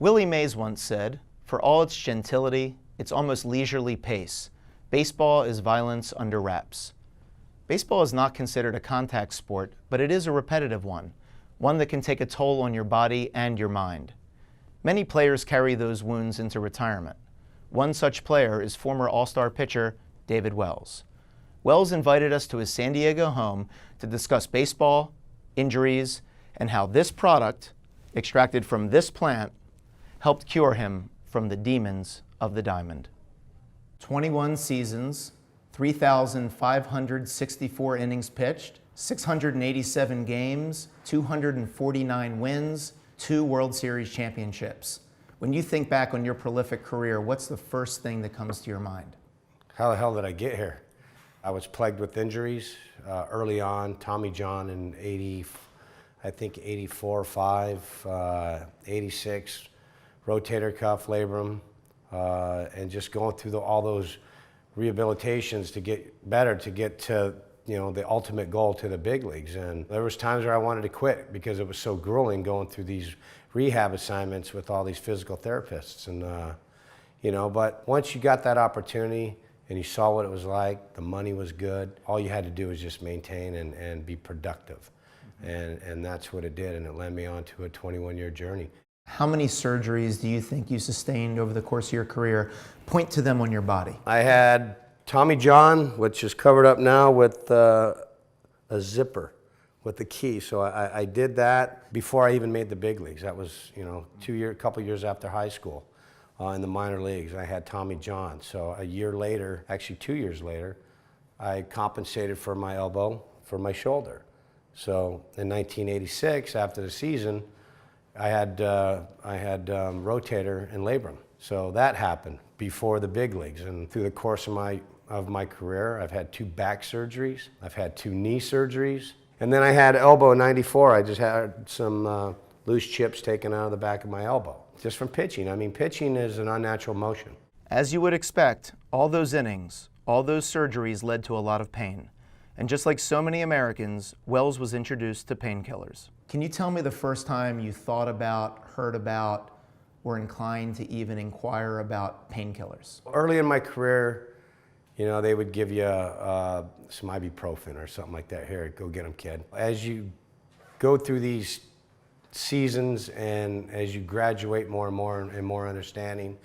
Willie Mays once said, "For all its gentility, its almost leisurely pace, baseball is violence under wraps." Baseball is not considered a contact sport, but it is a repetitive one that can take a toll on your body and your mind. Many players carry those wounds into retirement. One such player is former All-Star pitcher David Wells. Wells invited us to his San Diego home to discuss baseball, injuries, and how this product, extracted from this plant, helped cure him from the demons of the diamond. 21 seasons, 3,564 innings pitched, 687 games, 249 wins, 2 World Series championships. When you think back on your prolific career, what's the first thing that comes to your mind? How the hell did I get here? I was plagued with injuries early on. Tommy John in 84, 5, 86, rotator cuff, labrum, and just going through all those rehabilitations to get better, to get to the ultimate goal, to the big leagues. And there was times where I wanted to quit because it was so grueling going through these rehab assignments with all these physical therapists. And but once you got that opportunity and you saw what it was like, the money was good, all you had to do was just maintain and be productive. And that's what it did, and it led me on to a 21-year journey. How many surgeries do you think you sustained over the course of your career? Point to them on your body. I had Tommy John, which is covered up now with a zipper with the key. So I did that before I even made the big leagues. That was, a couple years after high school in the minor leagues. I had Tommy John. So a year later, actually 2 years later, I compensated for my elbow, for my shoulder. So in 1986, after the season, I had rotator and labrum. So that happened before the big leagues. And through the course of my career, I've had 2 back surgeries. I've had 2 knee surgeries. And then I had elbow in 94. I just had some loose chips taken out of the back of my elbow, just from pitching. I mean, pitching is an unnatural motion. As you would expect, all those innings, all those surgeries led to a lot of pain. And just like so many Americans, Wells was introduced to painkillers. Can you tell me the first time you thought about, heard about, or inclined to even inquire about painkillers? Early in my career, they would give you some ibuprofen or something like that. Here, go get them, kid. As you go through these seasons and as you graduate more and more understanding,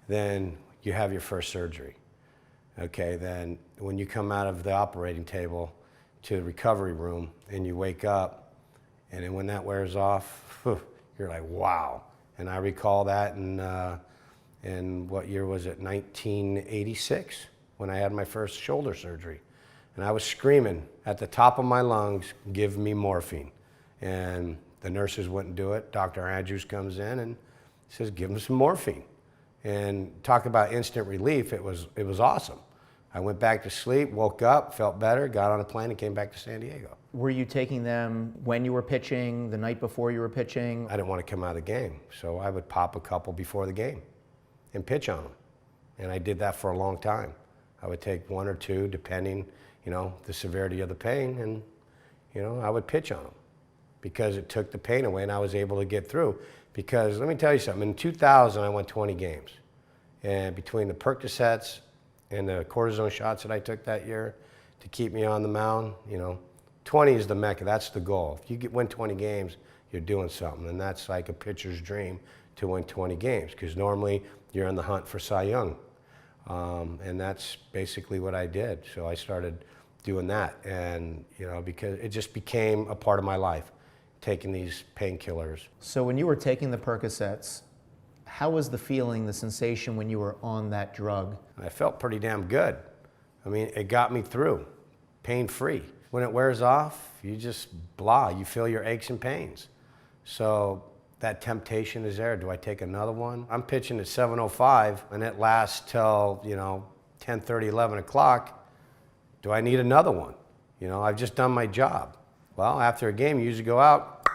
then you have your first surgery. Okay, then when you come out of the operating table to the recovery room and you wake up, and then when that wears off, you're like, wow. And I recall that in what year was it, 1986, when I had my first shoulder surgery. And I was screaming at the top of my lungs, give me morphine. And the nurses wouldn't do it. Dr. Andrews comes in and says, give him some morphine. And talk about instant relief, it was awesome. I went back to sleep, woke up, felt better, got on a plane and came back to San Diego. Were you taking them when you were pitching, the night before you were pitching? I didn't want to come out of the game, so I would pop a couple before the game and pitch on them. And I did that for a long time. I would take 1 or 2, depending, the severity of the pain, and, I would pitch on them because it took the pain away and I was able to get through. Because let me tell you something, in 2000, I went 20 games. And between the Percocets and the cortisone shots that I took that year to keep me on the mound, 20 is the mecca, that's the goal. If you win 20 games, you're doing something, and that's like a pitcher's dream to win 20 games, because normally you're in the hunt for Cy Young. And that's basically what I did. So I started doing that, and because it just became a part of my life, taking these painkillers. So when you were taking the Percocets, how was the feeling, the sensation when you were on that drug? I felt pretty damn good. I mean, it got me through, pain-free. When it wears off, you just blah, you feel your aches and pains. So that temptation is there. Do I take another one? I'm pitching at 7:05 and it lasts till, 10:30, 11 o'clock. Do I need another one? I've just done my job. Well, after a game, you usually go out,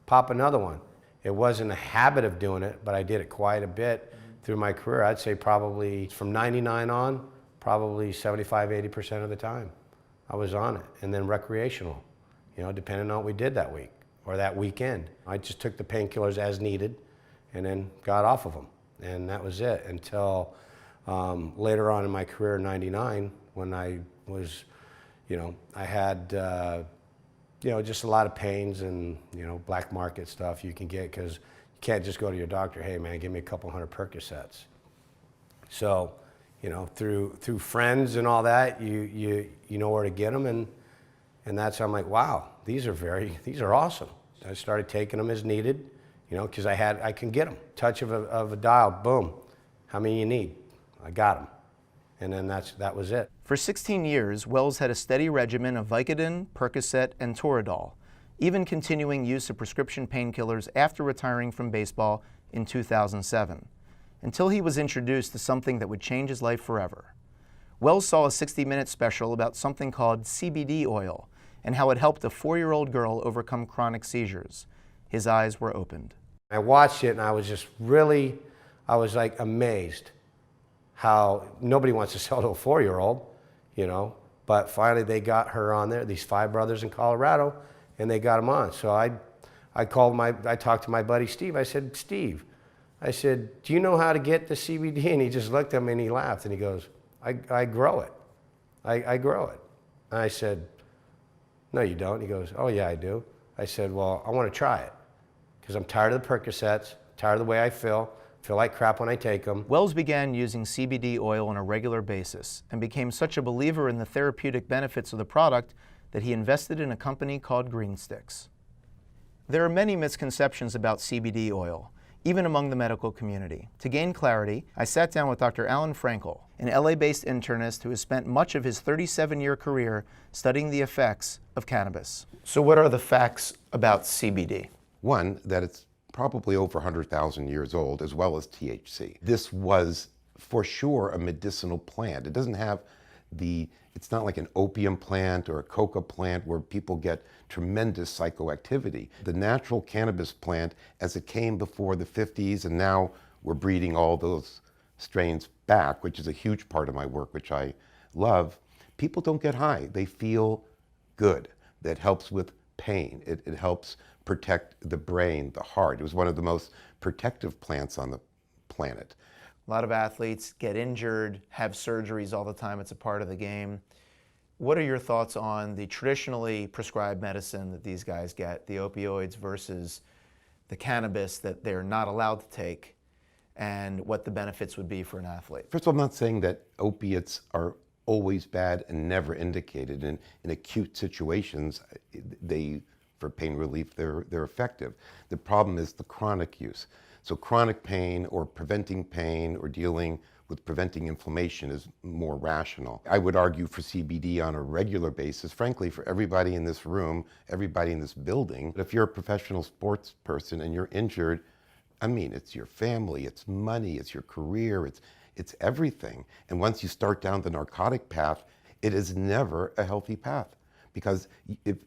pop another one. It wasn't a habit of doing it, but I did it quite a bit through my career. I'd say probably from 99 on, probably 75, 80% of the time I was on it. And then recreational, depending on what we did that week or that weekend. I just took the painkillers as needed and then got off of them. And that was it until later on in my career in '99, when I was, I had, just a lot of pains and, black market stuff you can get, because you can't just go to your doctor, hey man, give me a couple hundred Percocets. So, through friends and all that, you know where to get them, and that's how I'm like, wow, these are awesome. I started taking them as needed, because I can get them. Touch of a dial, boom. How many you need? I got them. And then that was it. For 16 years, Wells had a steady regimen of Vicodin, Percocet, and Toradol, even continuing use of prescription painkillers after retiring from baseball in 2007, until he was introduced to something that would change his life forever. Wells saw a 60-minute special about something called CBD oil and how it helped a 4-year-old girl overcome chronic seizures. His eyes were opened. I watched it and I was just really, like amazed how nobody wants to sell to a 4-year-old, but finally they got her on there, these 5 brothers in Colorado, and they got him on. So I talked to my buddy Steve. I said, Steve, do you know how to get the CBD? And he just looked at me and he laughed and he goes, I grow it. I grow it. And I said, no, you don't. He goes, oh yeah, I do. I said, well, I want to try it because I'm tired of the Percocets, tired of the way I feel like crap when I take them. Wells began using CBD oil on a regular basis and became such a believer in the therapeutic benefits of the product that he invested in a company called Green Sticks. There are many misconceptions about CBD oil, even among the medical community. To gain clarity, I sat down with Dr. Alan Frankel, an LA-based internist who has spent much of his 37-year career studying the effects of cannabis. So what are the facts about CBD? One, that it's probably over 100,000 years old, as well as THC. This was, for sure, a medicinal plant. It doesn't have it's not like an opium plant or a coca plant where people get tremendous psychoactivity. The natural cannabis plant, as it came before the 50s, and now we're breeding all those strains back, which is a huge part of my work, which I love, people don't get high. They feel good. That helps with pain. It helps protect the brain, the heart. It was one of the most protective plants on the planet. A lot of athletes get injured, have surgeries all the time. It's a part of the game. What are your thoughts on the traditionally prescribed medicine that these guys get, the opioids versus the cannabis that they're not allowed to take, and what the benefits would be for an athlete? First of all, I'm not saying that opiates are always bad and never indicated. In acute situations, for pain relief, they're effective. The problem is the chronic use. So chronic pain or preventing pain or dealing with preventing inflammation is more rational. I would argue for CBD on a regular basis, frankly, for everybody in this room, everybody in this building. If you're a professional sports person and you're injured, it's your family, it's money, it's your career, it's everything. And once you start down the narcotic path, it is never a healthy path, because if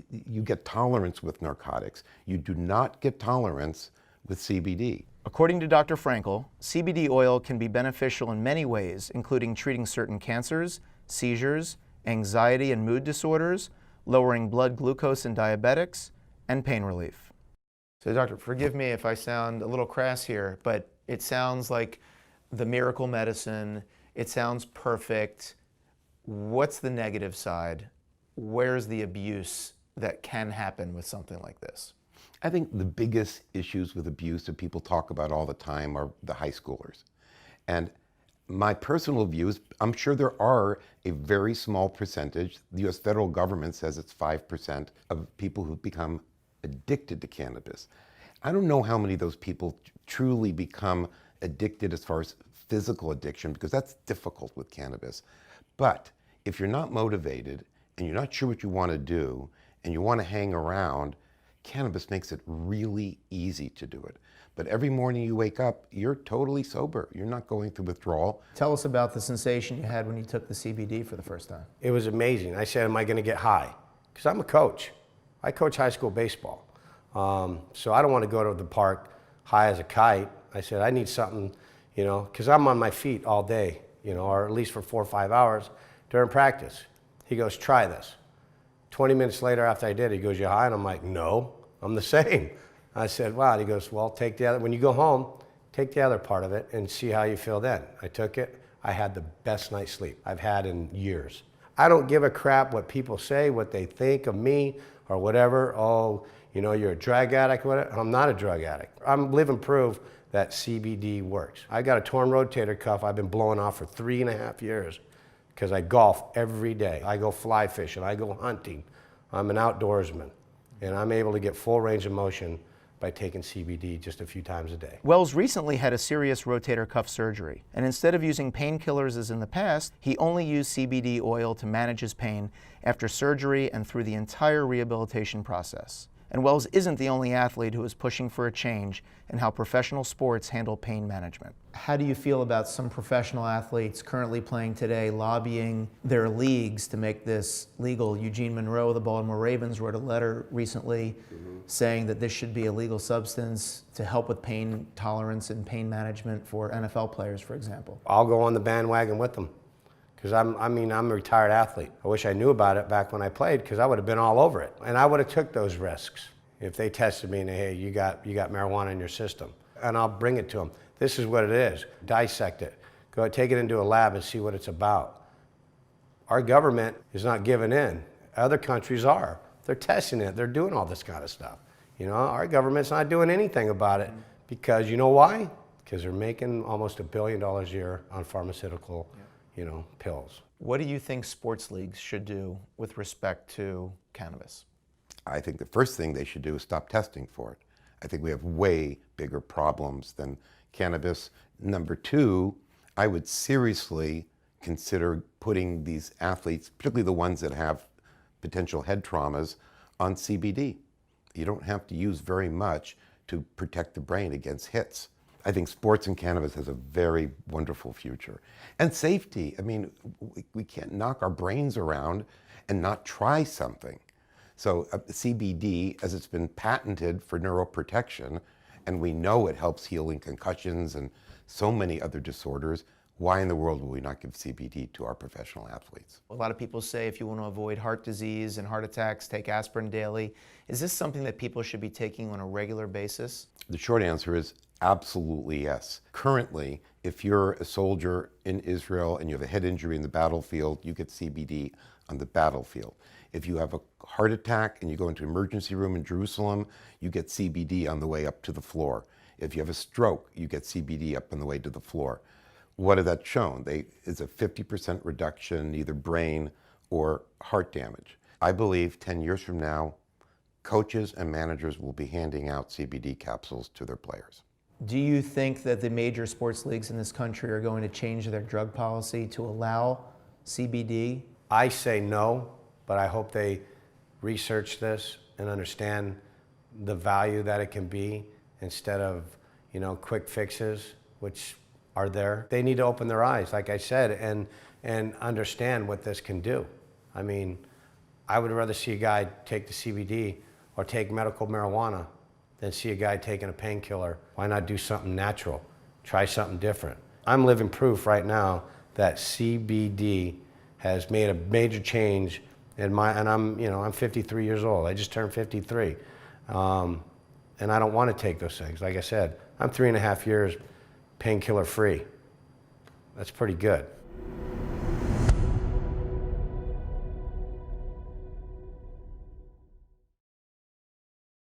you get tolerance with narcotics. You do not get tolerance with CBD. According to Dr. Frankel, CBD oil can be beneficial in many ways, including treating certain cancers, seizures, anxiety and mood disorders, lowering blood glucose in diabetics, and pain relief. So doctor, forgive me if I sound a little crass here, but it sounds like the miracle medicine. It sounds perfect. What's the negative side? Where's the abuse that can happen with something like this? I think the biggest issues with abuse that people talk about all the time are the high schoolers. And my personal view is, I'm sure there are a very small percentage, the US federal government says it's 5% of people who become addicted to cannabis. I don't know how many of those people truly become addicted as far as physical addiction, because that's difficult with cannabis. But if you're not motivated and you're not sure what you want to do and you want to hang around, cannabis makes it really easy to do it. But every morning you wake up, you're totally sober. You're not going through withdrawal. Tell us about the sensation you had when you took the CBD for the first time. It was amazing. I said, am I going to get high? Because I'm a coach. I coach high school baseball. So I don't want to go to the park high as a kite. I said, I need something, because I'm on my feet all day, or at least for 4 or 5 hours during practice. He goes, try this. 20 minutes later after I did it, he goes, you high? And I'm like, no, I'm the same. I said, wow. He goes, well, take the other, when you go home, take the other part of it and see how you feel then. I took it. I had the best night's sleep I've had in years. I don't give a crap what people say, what they think of me or whatever. Oh, you know, you're a drug addict or whatever. I'm not a drug addict. I'm living proof that CBD works. I got a torn rotator cuff I've been blowing off for 3.5 years because I golf every day. I go fly fishing, I go hunting. I'm an outdoorsman, and I'm able to get full range of motion by taking CBD just a few times a day. Wells recently had a serious rotator cuff surgery, and instead of using painkillers as in the past, he only used CBD oil to manage his pain after surgery and through the entire rehabilitation process. And Wells isn't the only athlete who is pushing for a change in how professional sports handle pain management. How do you feel about some professional athletes currently playing today lobbying their leagues to make this legal? Eugene Monroe of the Baltimore Ravens wrote a letter recently saying that this should be a legal substance to help with pain tolerance and pain management for NFL players, for example. I'll go on the bandwagon with them. Because I'm a retired athlete. I wish I knew about it back when I played, because I would have been all over it. And I would have took those risks if they tested me and, hey, you got marijuana in your system. And I'll bring it to them. This is what it is. Dissect it. Go take it into a lab and see what it's about. Our government is not giving in. Other countries are. They're testing it. They're doing all this kind of stuff. You know, our government's not doing anything about it because you know why? Because they're making almost $1 billion a year on pharmaceutical pills. What do you think sports leagues should do with respect to cannabis? I think the first thing they should do is stop testing for it. I think we have way bigger problems than cannabis. Number two, I would seriously consider putting these athletes, particularly the ones that have potential head traumas, on CBD. You don't have to use very much to protect the brain against hits. I think sports and cannabis has a very wonderful future. And safety. I mean, we can't knock our brains around and not try something. So CBD, as it's been patented for neuroprotection, and we know it helps healing concussions and so many other disorders, why in the world would we not give CBD to our professional athletes? A lot of people say if you want to avoid heart disease and heart attacks, take aspirin daily. Is this something that people should be taking on a regular basis? The short answer is absolutely yes. Currently, if you're a soldier in Israel and you have a head injury in the battlefield, you get CBD on the battlefield. If you have a heart attack and you go into an emergency room in Jerusalem, you get CBD on the way up to the floor. If you have a stroke, you get CBD up on the way to the floor. What has that shown? It's a 50% reduction in either brain or heart damage. I believe 10 years from now, coaches and managers will be handing out CBD capsules to their players. Do you think that the major sports leagues in this country are going to change their drug policy to allow CBD? I say no, but I hope they research this and understand the value that it can be instead of, quick fixes, which are there. They need to open their eyes, like I said, and understand what this can do. I mean, I would rather see a guy take the CBD or take medical marijuana than see a guy taking a painkiller. Why not do something natural? Try something different. I'm living proof right now that CBD has made a major change in I'm 53 years old. I just turned 53. And I don't want to take those things. Like I said, I'm 3.5 years painkiller free. That's pretty good.